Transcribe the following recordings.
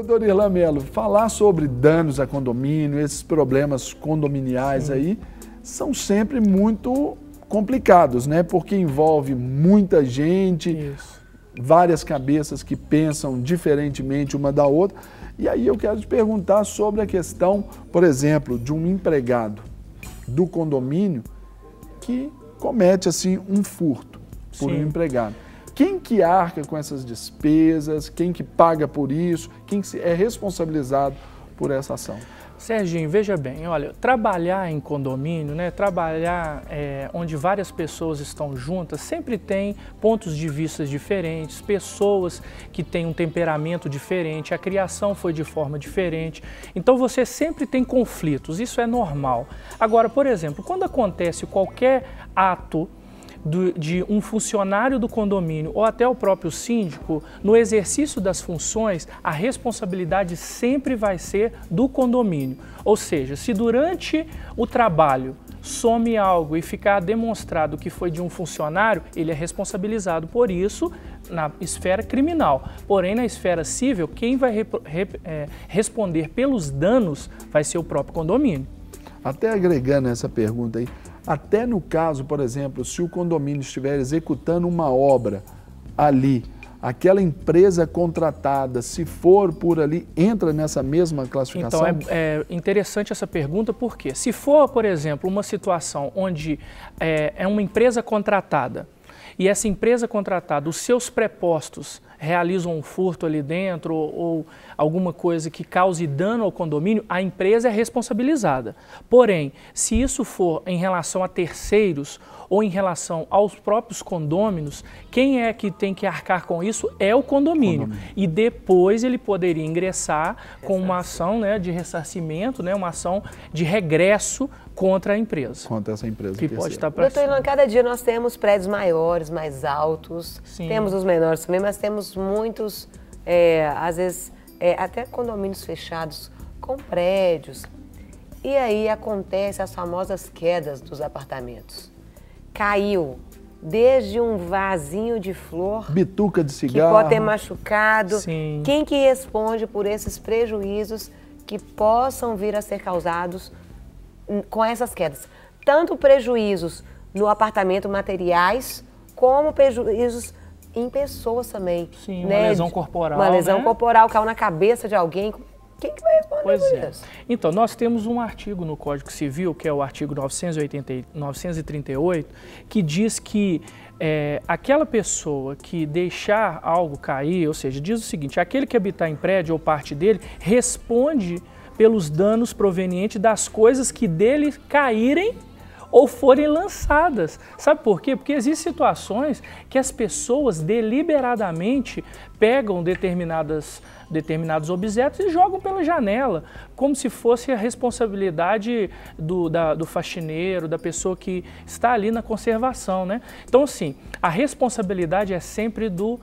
Doutor Irlan Mello, falar sobre danos a condomínio, esses problemas condominiais aí, são sempre muito complicados, né? Porque envolve muita gente, várias cabeças que pensam diferentemente uma da outra. E aí eu quero te perguntar sobre a questão, por exemplo, de um empregado do condomínio que comete assim um furto por um empregado. Quem que arca com essas despesas? Quem que paga por isso? Quem que é responsabilizado por essa ação? Serginho, veja bem, olha, trabalhar em condomínio, né, trabalhar onde várias pessoas estão juntas, sempre tem pontos de vista diferentes, pessoas que têm um temperamento diferente, a criação foi de forma diferente, então você sempre tem conflitos, isso é normal. Agora, por exemplo, quando acontece qualquer ato de um funcionário do condomínio ou até o próprio síndico, no exercício das funções, a responsabilidade sempre vai ser do condomínio. Ou seja, se durante o trabalho some algo e ficar demonstrado que foi de um funcionário, ele é responsabilizado por isso na esfera criminal. Porém, na esfera civil, quem vai responder pelos danos vai ser o próprio condomínio. Até agregando essa pergunta aí, até no caso, por exemplo, se o condomínio estiver executando uma obra ali, aquela empresa contratada, se for por ali, entra nessa mesma classificação? Então, é interessante essa pergunta, porque se for, por exemplo, uma situação onde é uma empresa contratada, e essa empresa contratada, os seus prepostos realizam um furto ali dentro ou alguma coisa que cause dano ao condomínio, a empresa é responsabilizada. Porém, se isso for em relação a terceiros ou em relação aos próprios condôminos, quem é que tem que arcar com isso é o condomínio. E depois ele poderia ingressar com uma ação, né, de ressarcimento, né, uma ação de regresso contra a empresa. Contra essa empresa. Que pode estar Doutor Irlan, cada dia nós temos prédios maiores, mais altos, temos os menores também, mas temos muitos, às vezes, até condomínios fechados com prédios. E aí acontecem as famosas quedas dos apartamentos. Caiu desde um vasinho de flor, bituca de cigarro, que pode ter machucado. Sim. Quem que responde por esses prejuízos que possam vir a ser causados com essas quedas? Tanto prejuízos no apartamento materiais, como prejuízos em pessoas também. Sim, uma lesão corporal. Uma lesão né? corporal, caiu na cabeça de alguém. Quem que vai responder por isso? Então, nós temos um artigo no Código Civil, que é o artigo 938, que diz que aquela pessoa que deixar algo cair, ou seja, diz o seguinte, aquele que habitar em prédio ou parte dele, responde pelos danos provenientes das coisas que dele caírem ou forem lançadas. Sabe por quê? Porque existem situações que as pessoas deliberadamente pegam determinados objetos e jogam pela janela, como se fosse a responsabilidade do faxineiro, da pessoa que está ali na conservação, né? Então, assim, a responsabilidade é sempre do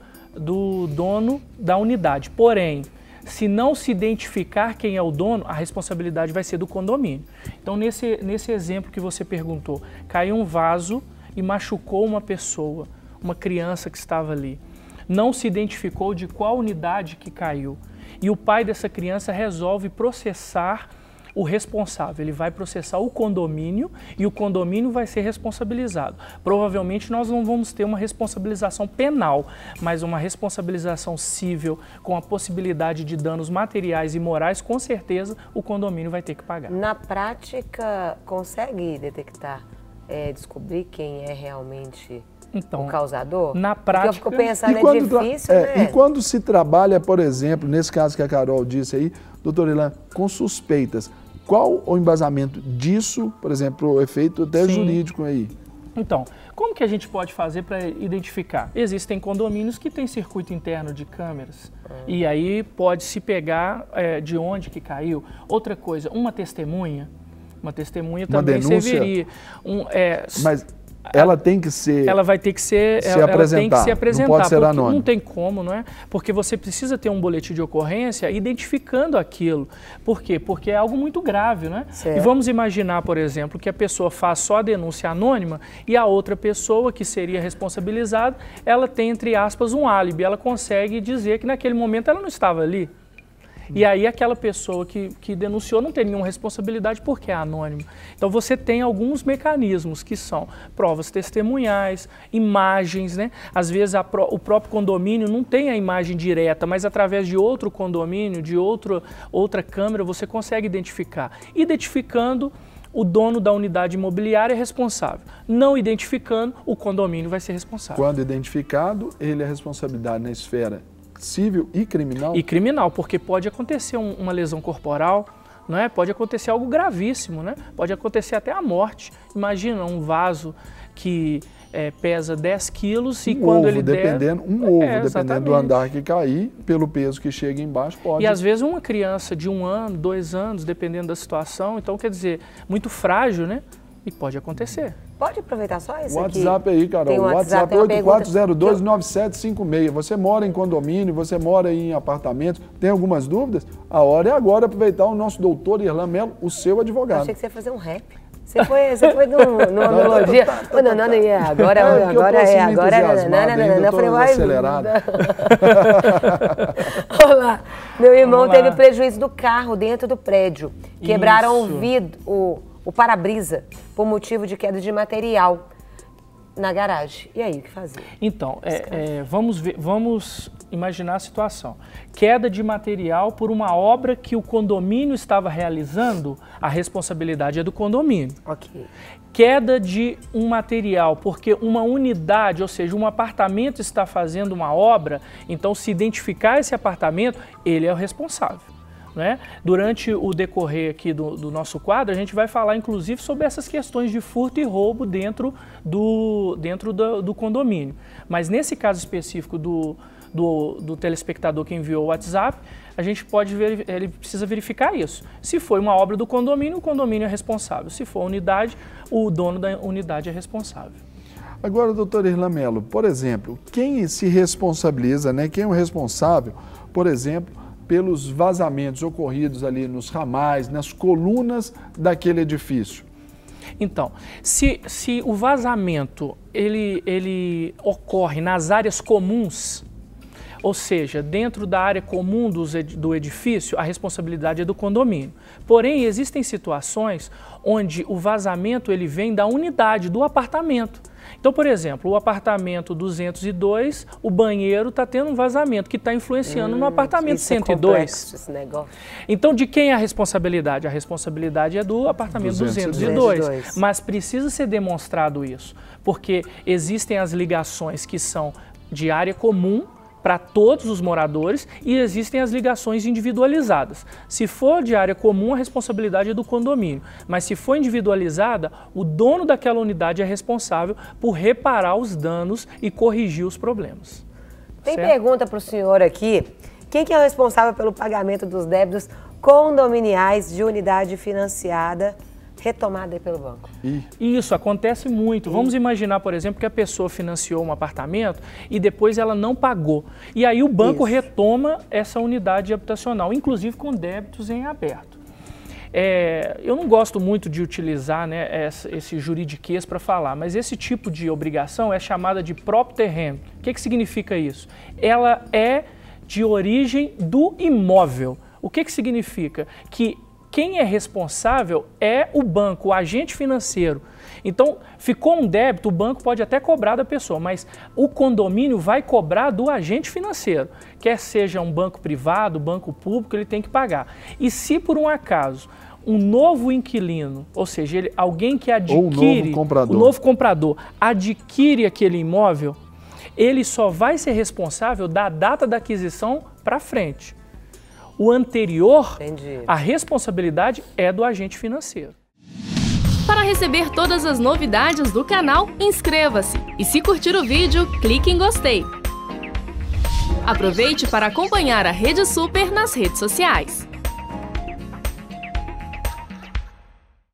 dono da unidade. Porém, se não se identificar quem é o dono, a responsabilidade vai ser do condomínio. Então, nesse exemplo que você perguntou, caiu um vaso e machucou uma pessoa, uma criança que estava ali. Não se identificou de qual unidade que caiu. E o pai dessa criança resolve processar o responsável. Ele vai processar o condomínio e o condomínio vai ser responsabilizado. Provavelmente nós não vamos ter uma responsabilização penal, mas uma responsabilização civil com a possibilidade de danos materiais e morais, com certeza o condomínio vai ter que pagar. Na prática, consegue detectar, descobrir quem é realmente o causador? Na prática... Porque eu fico pensando, é difícil, né? E quando se trabalha, por exemplo, nesse caso que a Carol disse aí, doutor Irlan, com suspeitas, qual o embasamento disso, por exemplo, o efeito até jurídico aí? Então, como que a gente pode fazer para identificar? Existem condomínios que têm circuito interno de câmeras e aí pode-se pegar de onde que caiu. Outra coisa, uma testemunha também serviria. Mas ela tem que ser... Ela vai ter que ser... Ela tem que se apresentar. Não pode ser anônimo. Não tem como, não é? Porque você precisa ter um boletim de ocorrência identificando aquilo. Por quê? Porque é algo muito grave, né? Certo. E vamos imaginar, por exemplo, que a pessoa faz só a denúncia anônima e a outra pessoa que seria responsabilizada, ela tem, entre aspas, um álibi. Ela consegue dizer que naquele momento ela não estava ali. E aí aquela pessoa que denunciou não tem nenhuma responsabilidade porque é anônimo. Então você tem alguns mecanismos que são provas testemunhais, imagens, né? Às vezes o próprio condomínio não tem a imagem direta, mas através de outro condomínio, de outra câmera, você consegue identificar. Identificando, o dono da unidade imobiliária é responsável. Não identificando, o condomínio vai ser responsável. Quando identificado, ele é responsabilidade na esfera civil e criminal? E criminal, porque pode acontecer uma lesão corporal, não é? Pode acontecer algo gravíssimo, né? Pode acontecer até a morte. Imagina um vaso que pesa 10 quilos e quando ele dependendo do andar que cair, pelo peso que chega embaixo, pode... E às vezes uma criança de 1 ano, 2 anos, dependendo da situação, então quer dizer, muito frágil, né? E pode acontecer. Pode aproveitar só isso aqui? WhatsApp aí, Carol. O WhatsApp é 8402-9756. Você mora em condomínio, você mora em apartamento, tem algumas dúvidas? A hora é agora aproveitar o nosso doutor Irlan Melo, o seu advogado. Eu achei que você ia fazer um rap. Você foi numa melodia. Agora é. Falei, vai. Olá. Meu irmão teve prejuízo do carro dentro do prédio. Quebraram o vidro, o para-brisa, por motivo de queda de material na garagem. E aí, o que fazer? Então, vamos imaginar a situação. Queda de material por uma obra que o condomínio estava realizando, a responsabilidade é do condomínio. Ok. Queda de um material porque uma unidade, ou seja, um apartamento está fazendo uma obra, então se identificar esse apartamento, ele é o responsável. Né? Durante o decorrer aqui do nosso quadro, a gente vai falar inclusive sobre essas questões de furto e roubo dentro do condomínio. Mas nesse caso específico do telespectador que enviou o WhatsApp, a gente ele precisa verificar isso. Se foi uma obra do condomínio, o condomínio é responsável. Se for unidade, o dono da unidade é responsável. Agora, doutor Irlan Melo, por exemplo, quem se responsabiliza, né? Quem é o responsável, por exemplo, pelos vazamentos ocorridos ali nos ramais, nas colunas daquele edifício? Então, se o vazamento ele ocorre nas áreas comuns, ou seja, dentro da área comum do edifício, a responsabilidade é do condomínio. Porém, existem situações onde o vazamento ele vem da unidade, do apartamento. Então, por exemplo, o apartamento 202, o banheiro está tendo um vazamento que está influenciando no apartamento 102. Esse negócio. Então, de quem é a responsabilidade? A responsabilidade é do apartamento 202. Mas precisa ser demonstrado isso, porque existem as ligações que são de área comum para todos os moradores e existem as ligações individualizadas. Se for de área comum, a responsabilidade é do condomínio, mas se for individualizada, o dono daquela unidade é responsável por reparar os danos e corrigir os problemas. Tem pergunta para o senhor aqui, quem que é o responsável pelo pagamento dos débitos condominiais de unidade financiada retomada pelo banco? Isso acontece muito. Vamos imaginar, por exemplo, que a pessoa financiou um apartamento e depois ela não pagou. E aí o banco retoma essa unidade habitacional, inclusive com débitos em aberto. Eu não gosto muito de utilizar, né, esse juridiquês para falar, mas esse tipo de obrigação é chamada de propter rem. O que significa isso? Ela é de origem do imóvel. O que significa? Que quem é responsável é o banco, o agente financeiro. Então, ficou um débito, o banco pode até cobrar da pessoa, mas o condomínio vai cobrar do agente financeiro. Quer seja um banco privado, banco público, ele tem que pagar. E se por um acaso um novo inquilino, ou seja, alguém que adquire, o novo comprador adquire aquele imóvel, ele só vai ser responsável da data da aquisição para frente. O anterior, a responsabilidade é do agente financeiro. Para receber todas as novidades do canal, inscreva-se e se curtir o vídeo, clique em gostei. Aproveite para acompanhar a Rede Super nas redes sociais.